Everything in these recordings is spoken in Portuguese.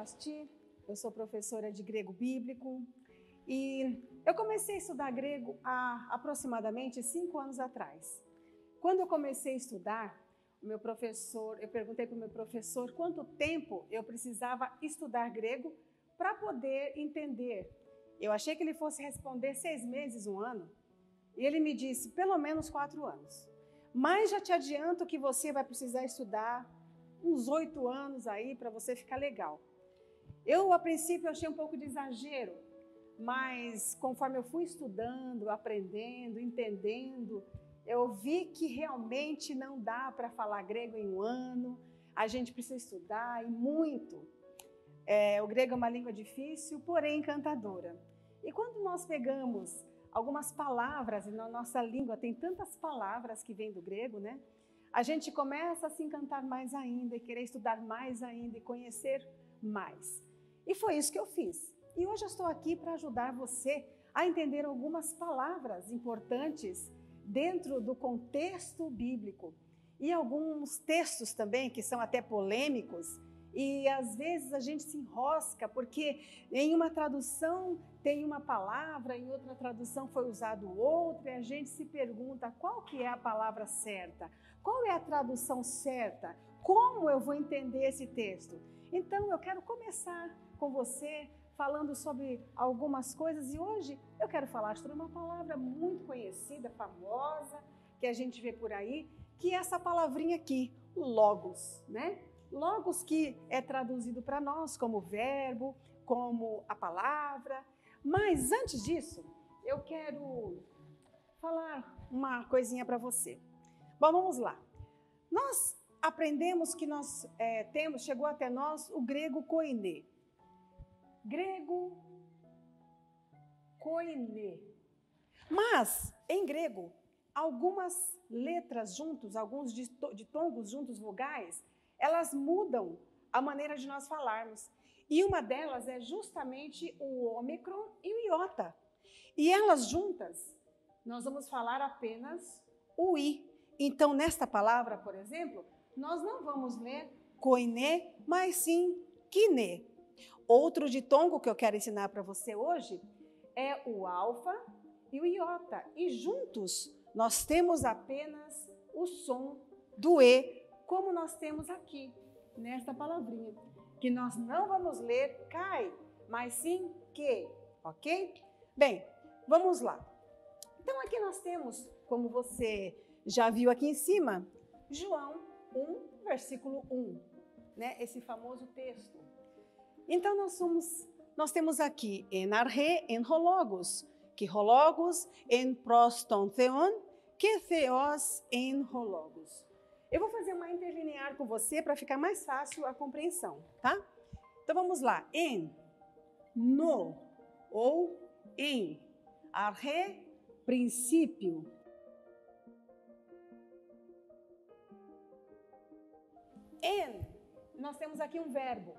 Pastir, eu sou professora de grego bíblico e eu comecei a estudar grego há aproximadamente 5 anos atrás. Quando eu comecei a estudar, eu perguntei para o meu professor quanto tempo eu precisava estudar grego para poder entender. Eu achei que ele fosse responder 6 meses, 1 ano, e ele me disse pelo menos 4 anos. Mas já te adianto que você vai precisar estudar uns 8 anos aí para você ficar legal. Eu, a princípio, achei um pouco de exagero, mas conforme eu fui estudando, aprendendo, entendendo, eu vi que realmente não dá para falar grego em 1 ano, a gente precisa estudar e muito. O grego é uma língua difícil, porém encantadora. E quando nós pegamos algumas palavras, e na nossa língua tem tantas palavras que vêm do grego, né? A gente começa a se encantar mais ainda e querer estudar mais ainda e conhecer mais. E foi isso que eu fiz. E hoje eu estou aqui para ajudar você a entender algumas palavras importantes dentro do contexto bíblico. E alguns textos também que são até polêmicos e às vezes a gente se enrosca porque em uma tradução tem uma palavra, em outra tradução foi usado outra e a gente se pergunta qual que é a palavra certa, qual é a tradução certa, como eu vou entender esse texto. Então eu quero começar com você falando sobre algumas coisas e hoje eu quero falar sobre uma palavra muito conhecida, famosa, que a gente vê por aí, que é essa palavrinha aqui, logos, né? Logos que é traduzido para nós como verbo, como a palavra. Mas antes disso, eu quero falar uma coisinha para você. Bom, vamos lá. Nós aprendemos que chegou até nós o grego koine. Grego koine. Mas, em grego, algumas letras juntos, alguns ditongos juntos, vogais, elas mudam a maneira de nós falarmos. E uma delas é justamente o ômicron e o iota. E elas juntas, nós vamos falar apenas o i. Então, nesta palavra, por exemplo, nós não vamos ler koine, mas sim kine. Outro ditongo que eu quero ensinar para você hoje é o alfa e o iota. E juntos, nós temos apenas o som do e, como nós temos aqui, nesta palavrinha, que nós não vamos ler cai, mas sim que, ok? Bem, vamos lá. Então, aqui nós temos, como você já viu aqui em cima, João 1, versículo 1, né? Esse famoso texto. Então, nós temos aqui en arche, en hologos, que hologos en proston theon, que theos en hologos. Eu vou fazer uma interlinear com você para ficar mais fácil a compreensão, tá? Então vamos lá. En, no ou em. Arche, princípio. En, nós temos aqui um verbo.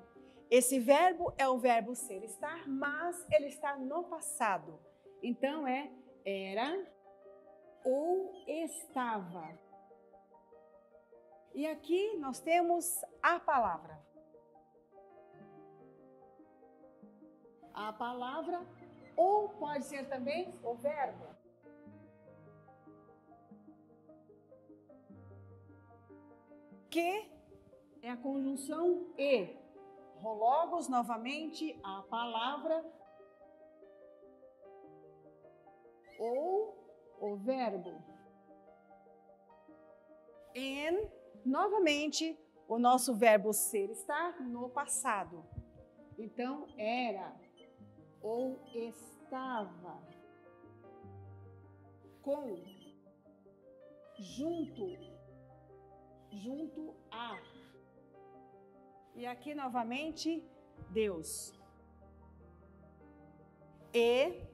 Esse verbo é o verbo ser, estar, mas ele está no passado. Então é era ou estava. E aqui nós temos a palavra. A palavra, ou pode ser também o verbo. Que é a conjunção e. Hologos, novamente, a palavra. Ou o verbo. En. Novamente, o nosso verbo ser está no passado. Então, era ou estava. Com, junto a. E aqui, novamente, Deus. E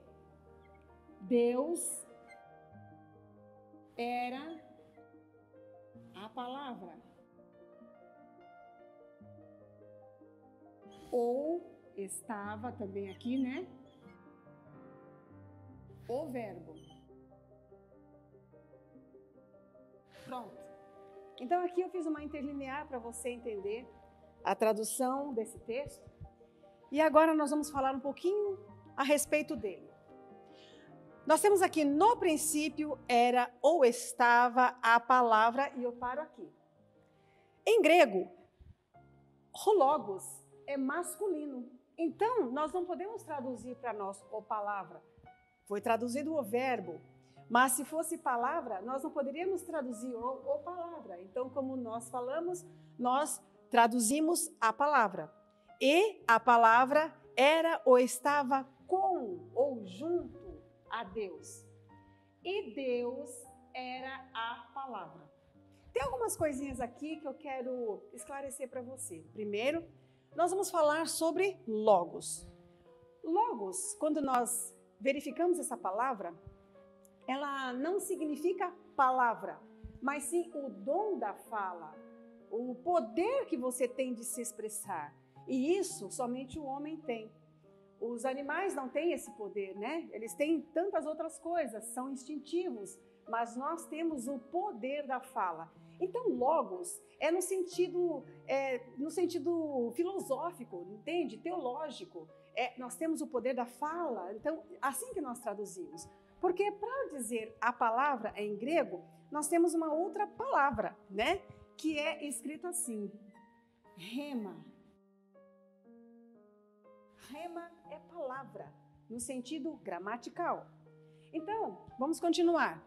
Deus era a palavra. Ou estava também aqui, né? O verbo. Pronto. Então aqui eu fiz uma interlinear para você entender a tradução desse texto. E agora nós vamos falar um pouquinho a respeito dele. Nós temos aqui, no princípio era ou estava a palavra, e eu paro aqui. Em grego, o logos é masculino. Então, nós não podemos traduzir para nós o palavra. Foi traduzido o verbo. Mas se fosse palavra, nós não poderíamos traduzir o palavra. Então, como nós falamos, nós traduzimos a palavra. E a palavra era ou estava com ou junto a Deus. E Deus era a palavra. Tem algumas coisinhas aqui que eu quero esclarecer para você. Primeiro, nós vamos falar sobre logos. Logos, quando nós verificamos essa palavra, ela não significa palavra, mas sim o dom da fala, o poder que você tem de se expressar. E isso somente o homem tem. Os animais não têm esse poder, né? Eles têm tantas outras coisas, são instintivos, mas nós temos o poder da fala. Então, logos é no sentido filosófico, entende? Teológico. Nós temos o poder da fala, então, assim que nós traduzimos. Porque para dizer a palavra em grego, nós temos uma outra palavra, né? Que é escrito assim, rema. Rema é palavra, no sentido gramatical. Então, vamos continuar.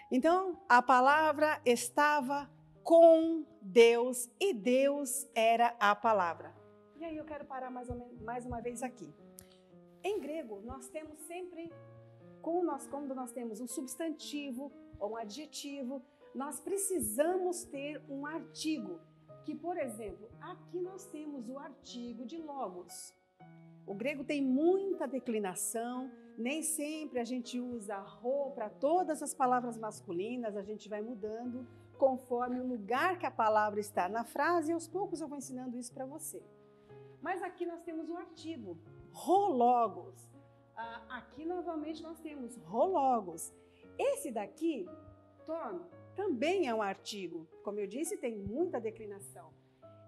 Então, a palavra estava com Deus e Deus era a palavra. E aí eu quero parar mais uma vez aqui. Em grego, nós temos sempre, quando nós temos um substantivo ou um adjetivo, nós precisamos ter um artigo. Que, por exemplo, aqui nós temos o artigo de logos. O grego tem muita declinação, nem sempre a gente usa rho para todas as palavras masculinas, a gente vai mudando conforme o lugar que a palavra está na frase, e aos poucos eu vou ensinando isso para você. Mas aqui nós temos o artigo, rhologos. Aqui novamente nós temos rhologos. Esse daqui, ton, também é um artigo. Como eu disse, tem muita declinação.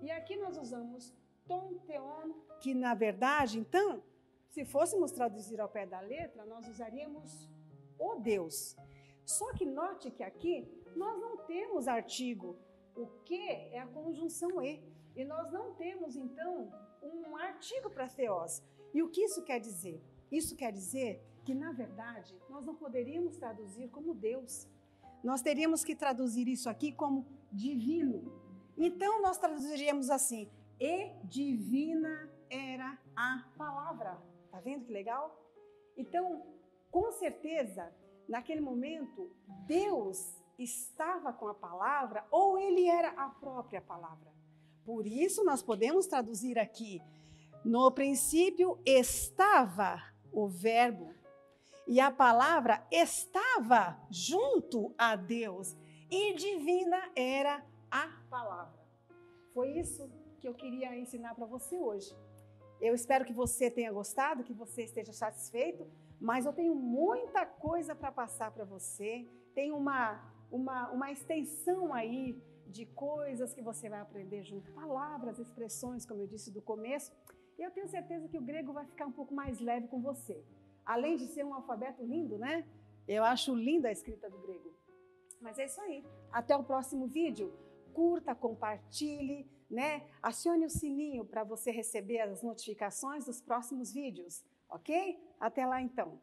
E aqui nós usamos ton, teon, que na verdade, então, se fôssemos traduzir ao pé da letra, nós usaríamos o Deus. Só que note que aqui nós não temos artigo. O que é a conjunção e. E nós não temos, então, um artigo para theos. E o que isso quer dizer? Isso quer dizer que, na verdade, nós não poderíamos traduzir como Deus. Nós teríamos que traduzir isso aqui como divino. Então, nós traduziríamos assim, e divina era a palavra. Tá vendo que legal? Então, com certeza, naquele momento, Deus estava com a palavra ou ele era a própria palavra. Por isso, nós podemos traduzir aqui, no princípio estava o verbo e a palavra estava junto a Deus e divina era a palavra. Foi isso que eu queria ensinar para você hoje. Eu espero que você tenha gostado, que você esteja satisfeito, mas eu tenho muita coisa para passar para você. Tem uma extensão aí de coisas que você vai aprender junto, palavras, expressões, como eu disse do começo. E eu tenho certeza que o grego vai ficar um pouco mais leve com você. Além de ser um alfabeto lindo, né? Eu acho linda a escrita do grego. Mas é isso aí. Até o próximo vídeo. Curta, compartilhe, né? Acione o sininho para você receber as notificações dos próximos vídeos, ok? Até lá então.